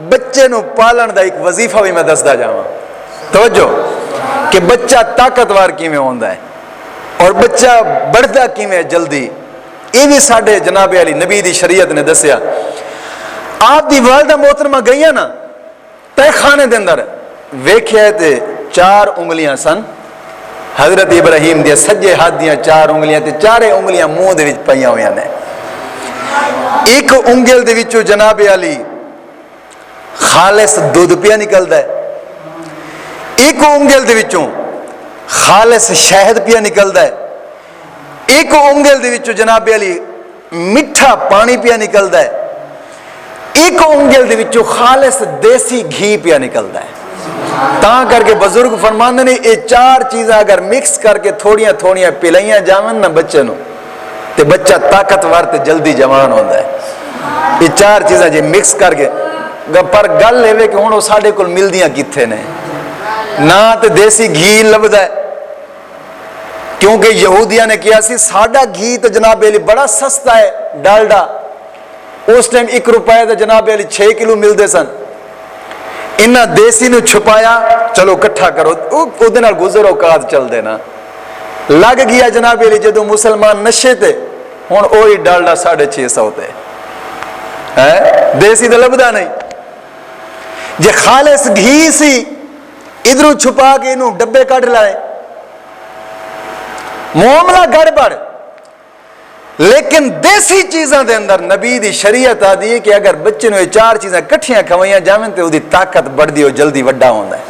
بچے نو پالن دا ایک وظیفہ بھی میں دسدا جاواں. توجہ کہ بچہ طاقتور کیویں ہوندا ہے اور بچہ بڑھدا کیویں جلدی، یہ بھی ساڈے جناب علی نبی دی شریعت نے دسیا. آپ دی والدہ محترمہ گئیاں نا تہ خانے دے اندر ویکھیا تے 4 انگلیاں سن حضرت ابراہیم دیا سجے ہاتھ دیا 4 انگلیاں تے 4 انگلیاں منہ دے وچ پئیاں ہویاں نے. ایک انگل دے وچوں جناب علی خالص دودھ پیا نکلدا ہے، ایک انگل دے وچوں خالص شہد پیا نکلدا ہے، ایک انگل دے وچوں جناب علی میٹھا پانی پیا نکلدا ہے، ایک انگل دے وچوں خالص دیسی گھی پیا نکلدا ہے. تاں کر کے بزرگ فرماندے نے یہ 4 چیزاں اگر مکس کر کے تھوڑیاں تھوڑیاں پلائیاں جاون نا بچے نو تے بچہ طاقتور تے جلدی جوان ہوندا ہے. یہ 4 چیزاں جے مکس کر کے پر گل ہے کہ ہن او ساڈے کول ملدیاں کتھے نے نہ تے دیسی گھی لبدا ہے کیونکہ یہودیاں نے کیا سی ساڈا گھی تے جناب علی بڑا سستا ہے ڈالڈا، اس ٹائم 1 روپے تے جناب علی 6 کلو ملدے سن. انہاں دیسی نو چھپایا چلو کٹھا کرو او دے نال گزر اوقات چل دینا لگ گیا جناب علی جدوں مسلمان نشے تے ہن اوہی ڈالڈا 650 تے ہے دیسی تے لبدا نہیں. جے خالص گھی سی ادھروں چھپا کے انہوں ڈبے کٹ لائے معاملہ گڑبڑ. لیکن دیسی چیزاں دے اندر نبی دی شریعت آدھی ہے کہ اگر بچے نو یہ 4 چیزاں کٹھیاں کھوائیاں جاویں تے او دی طاقت بڑھ دی ہو جلدی وڈا ہوندا ہے.